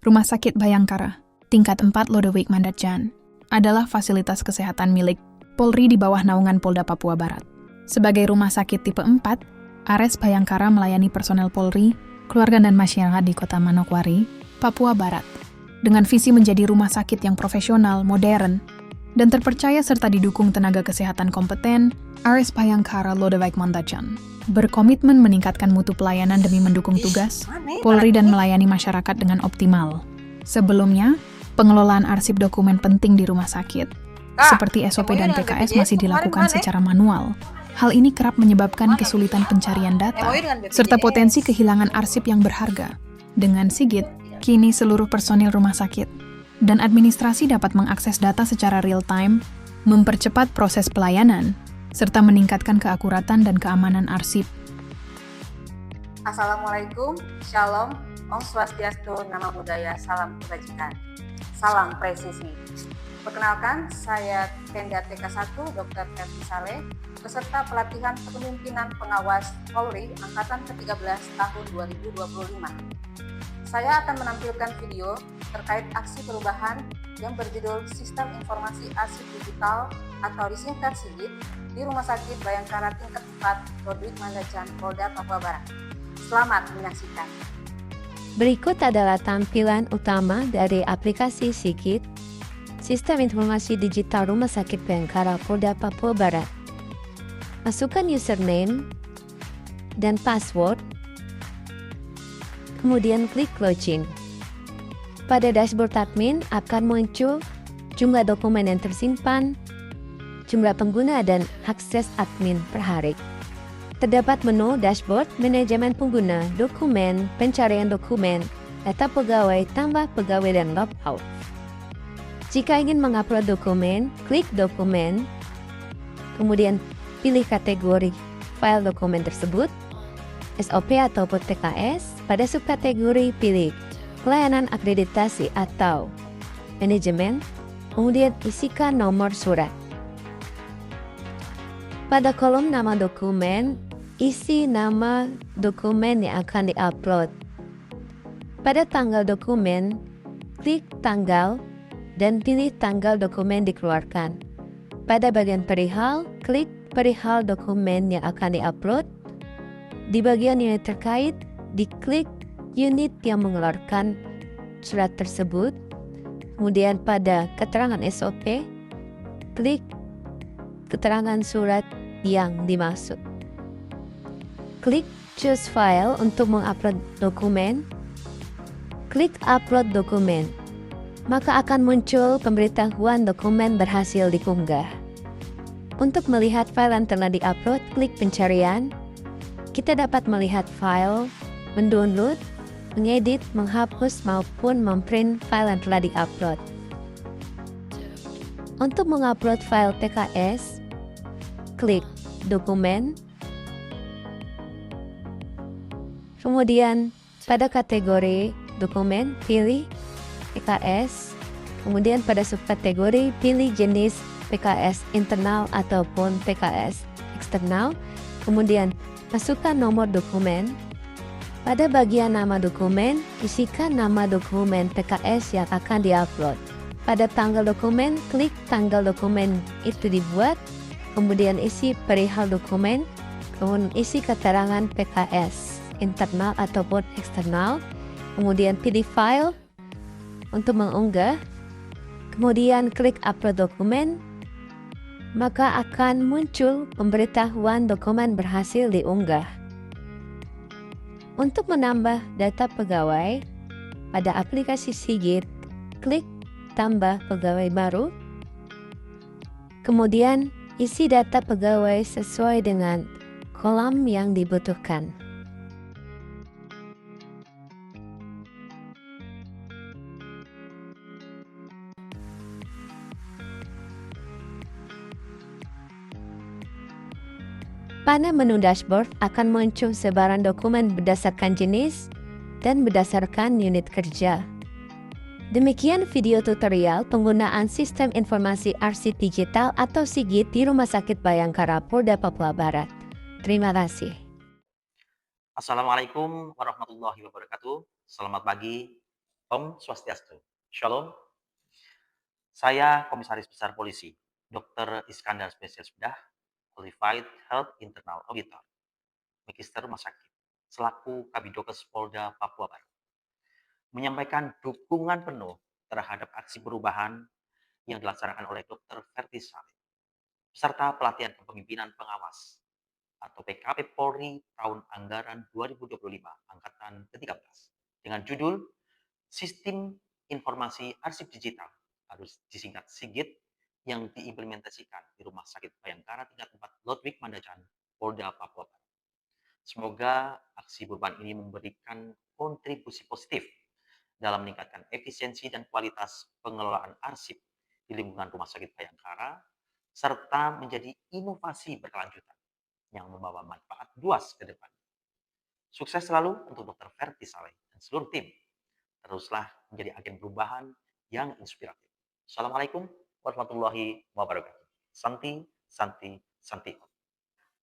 Rumah Sakit Bayangkara, tingkat 4 Lodewijk Mandatjan, adalah fasilitas kesehatan milik Polri di bawah naungan Polda Papua Barat. Sebagai rumah sakit tipe 4, RS Bayangkara melayani personel Polri, keluarga dan masyarakat di kota Manokwari, Papua Barat, dengan visi menjadi rumah sakit yang profesional, modern, dan terpercaya serta didukung tenaga kesehatan kompeten. RS Bayangkara Lodewijk Mandatjan berkomitmen meningkatkan mutu pelayanan demi mendukung tugas Polri dan melayani masyarakat dengan optimal. Sebelumnya, pengelolaan arsip dokumen penting di rumah sakit, seperti SOP dan PKS masih dilakukan secara manual. Hal ini kerap menyebabkan kesulitan pencarian data, serta potensi kehilangan arsip yang berharga. Dengan Sigit, kini seluruh personil rumah sakit dan administrasi dapat mengakses data secara real-time, mempercepat proses pelayanan, serta meningkatkan keakuratan dan keamanan arsip. Assalamualaikum, Shalom, Om Swastiastu, Namo Buddhaya, Salam Kebajikan, Salam Presisi. Perkenalkan, saya Penda TK1 Dr. Ferdi Saleh, peserta pelatihan kepemimpinan pengawas Polri Angkatan ke-13 tahun 2025. Saya akan menampilkan video terkait aksi perubahan yang berjudul Sistem Informasi Arsip Digital atau disingkat SIGIT di Rumah Sakit Bayangkara tingkat 4 Lodewijk Mandatjan, Polda Papua Barat. Selamat menyaksikan. Berikut adalah tampilan utama dari aplikasi SIGIT, Sistem Informasi Digital Rumah Sakit Bayangkara Polda Papua Barat. Masukkan username dan password, kemudian klik login. Pada dashboard admin akan muncul jumlah dokumen yang tersimpan, jumlah pengguna, dan akses admin per hari. Terdapat menu dashboard, manajemen pengguna, dokumen, pencarian dokumen, data pegawai, tambah pegawai, dan logout. Jika ingin mengupload dokumen, klik dokumen, kemudian pilih kategori file dokumen tersebut, SOP ataupun PKS. Pada subkategori pilih pelayanan akreditasi atau manajemen, kemudian isikan nomor surat. Pada kolom nama dokumen, isi nama dokumen yang akan diupload. Pada tanggal dokumen, klik tanggal dan pilih tanggal dokumen dikeluarkan. Pada bagian perihal, klik perihal dokumen yang akan diupload. Di bagian unit terkait, diklik unit yang mengeluarkan surat tersebut. Kemudian pada keterangan SOP, klik keterangan surat yang dimaksud. Klik choose file untuk mengupload dokumen. Klik upload dokumen. Maka akan muncul pemberitahuan dokumen berhasil diunggah. Untuk melihat file yang telah diupload, klik pencarian. Kita dapat melihat file, mendownload, mengedit, menghapus, maupun memprint file yang telah diupload. Untuk mengupload file PKS, klik dokumen, kemudian pada kategori dokumen, pilih PKS, kemudian pada subkategori pilih jenis PKS internal ataupun PKS eksternal, kemudian masukkan nomor dokumen. Pada bagian nama dokumen, isikan nama dokumen PKS yang akan diupload. Pada tanggal dokumen, klik tanggal dokumen itu dibuat, kemudian isi perihal dokumen, kemudian isi keterangan PKS internal ataupun eksternal, kemudian pilih file untuk mengunggah, kemudian klik upload dokumen, maka akan muncul pemberitahuan dokumen berhasil diunggah. Untuk menambah data pegawai, pada aplikasi SIGIT, klik tambah pegawai baru, kemudian isi data pegawai sesuai dengan kolom yang dibutuhkan. Pada menu dashboard akan muncul sebaran dokumen berdasarkan jenis dan berdasarkan unit kerja. Demikian video tutorial penggunaan Sistem Informasi Arsip Digital atau SIGIT di Rumah Sakit Bayangkara Polda Papua Barat. Terima kasih. Assalamualaikum warahmatullahi wabarakatuh. Selamat pagi Om Swastiastu. Shalom. Saya Komisaris Besar Polisi, Dr. Iskandar Spesialis Bedah, Qualified Health Internal Auditor, Magister Rumah Sakit, selaku Kabidokes Polda Papua Barat, menyampaikan dukungan penuh terhadap aksi perubahan yang dilaksanakan oleh Dr. Ferti Saleh, serta pelatihan kepemimpinan pengawas atau PKP Polri tahun anggaran 2025 angkatan ke-13 dengan judul Sistem Informasi Arsip Digital, harus disingkat SIGIT, yang diimplementasikan di Rumah Sakit Bayangkara tingkat 4 Lodwig Mandacan, Polda Papua Barat. Semoga aksi perubahan ini memberikan kontribusi positif dalam meningkatkan efisiensi dan kualitas pengelolaan arsip di lingkungan Rumah Sakit Bayangkara, serta menjadi inovasi berkelanjutan yang membawa manfaat luas ke depan. Sukses selalu untuk Dr. Ferti Saleh dan seluruh tim. Teruslah menjadi agen perubahan yang inspiratif. Assalamualaikum warahmatullahi wabarakatuh. Santi, Santi, Santi.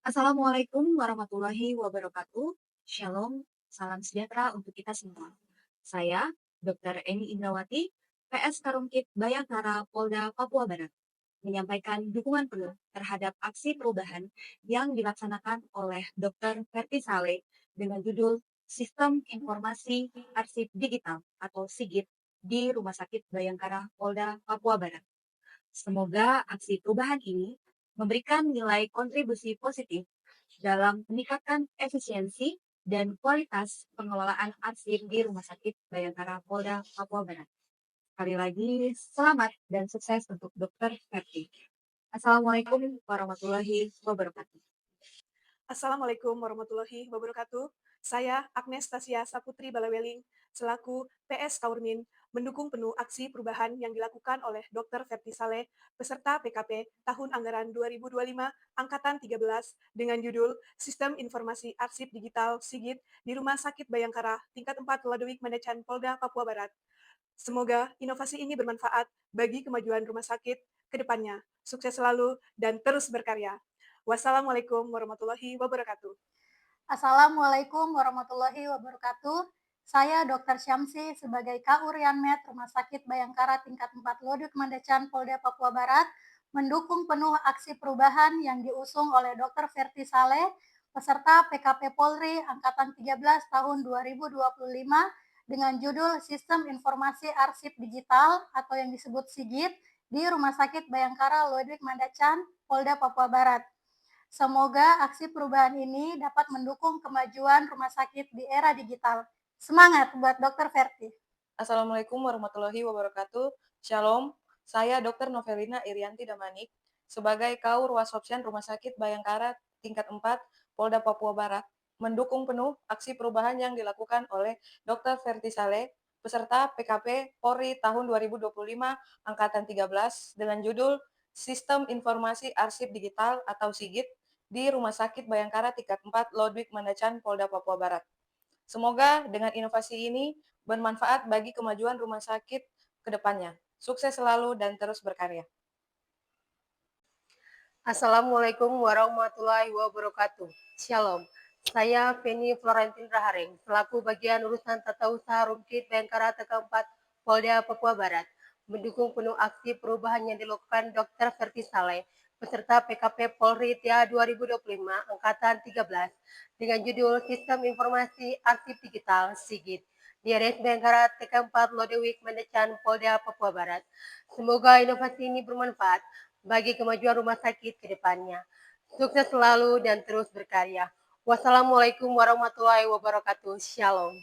Assalamualaikum warahmatullahi wabarakatuh. Shalom, salam sejahtera untuk kita semua. Saya, Dr. Eni Indrawati, PS Karumkit Bayangkara Polda Papua Barat, menyampaikan dukungan penuh terhadap aksi perubahan yang dilaksanakan oleh Dr. Ferti Saleh dengan judul Sistem Informasi Arsip Digital atau SIGIT di Rumah Sakit Bayangkara Polda Papua Barat. Semoga aksi perubahan ini memberikan nilai kontribusi positif dalam meningkatkan efisiensi dan kualitas pengelolaan arsip di Rumah Sakit Bayangkara Polda Papua Barat. Sekali lagi, selamat dan sukses untuk Dr. Ferti. Assalamualaikum warahmatullahi wabarakatuh. Assalamualaikum warahmatullahi wabarakatuh. Saya Agnes Tasia Saputri Balaweling, selaku PS Kaurmin, mendukung penuh aksi perubahan yang dilakukan oleh Dr. Ferti Saleh, peserta PKP tahun anggaran 2025 Angkatan 13 dengan judul Sistem Informasi Arsip Digital SIGIT di Rumah Sakit Bayangkara tingkat 4 Lodewijk Mandacan Polda Papua Barat. Semoga inovasi ini bermanfaat bagi kemajuan rumah sakit ke depannya. Sukses selalu dan terus berkarya. Wassalamualaikum warahmatullahi wabarakatuh. Assalamualaikum warahmatullahi wabarakatuh. Saya Dr. Syamsi sebagai KUR Yanmed Rumah Sakit Bayangkara tingkat 4 Lodwig Mandacan Polda Papua Barat mendukung penuh aksi perubahan yang diusung oleh Dr. Ferti Saleh peserta PKP Polri Angkatan 13 tahun 2025 dengan judul Sistem Informasi Arsip Digital atau yang disebut SIGIT di Rumah Sakit Bayangkara Lodwig Mandacan Polda Papua Barat. Semoga aksi perubahan ini dapat mendukung kemajuan rumah sakit di era digital. Semangat buat Dr. Ferti. Assalamualaikum warahmatullahi wabarakatuh. Shalom, saya Dr. Novelina Irianti Damanik sebagai Kaur Wasopsian Rumah Sakit Bayangkara tingkat 4 Polda Papua Barat mendukung penuh aksi perubahan yang dilakukan oleh Dr. Ferti Saleh peserta PKP Polri tahun 2025 Angkatan 13 dengan judul Sistem Informasi Arsip Digital atau SIGIT di Rumah Sakit Bayangkara tingkat 4 Lodwig Mandacan Polda Papua Barat. Semoga dengan inovasi ini bermanfaat bagi kemajuan rumah sakit ke depannya. Sukses selalu dan terus berkarya. Assalamualaikum warahmatullahi wabarakatuh. Shalom. Saya Penny Florentin Rahareng, selaku bagian urusan tata usaha Rumkit Bayangkara TK4 Polda Papua Barat, mendukung penuh aksi perubahan yang dilakukan Dr. Ferti Saleh, peserta PKP Polri TIA 2025 Angkatan 13 dengan judul Sistem Informasi Arsip Digital SIGIT di RS Bayangkara TK4 Lodewijk Mandacan Polda Papua Barat. Semoga inovasi ini bermanfaat bagi kemajuan rumah sakit ke depannya. Sukses selalu dan terus berkarya. Wassalamualaikum warahmatullahi wabarakatuh. Shalom.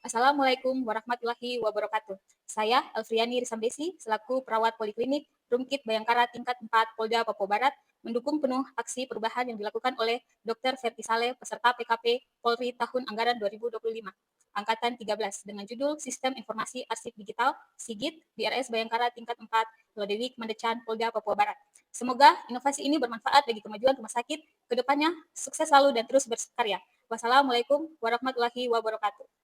Assalamualaikum warahmatullahi wabarakatuh. Saya Elfriani Risambesi selaku perawat poliklinik Rumkit Bayangkara tingkat 4 Polda Papua Barat mendukung penuh aksi perubahan yang dilakukan oleh Dr. Ferti Saleh peserta PKP Polri tahun anggaran 2025 Angkatan 13 dengan judul Sistem Informasi Arsip Digital SIGIT di RS Bayangkara tingkat 4 Lodewijk Mandacan Polda Papua Barat. Semoga inovasi ini bermanfaat bagi kemajuan rumah sakit ke depannya. Sukses selalu dan terus berkarya. Wassalamualaikum warahmatullahi wabarakatuh.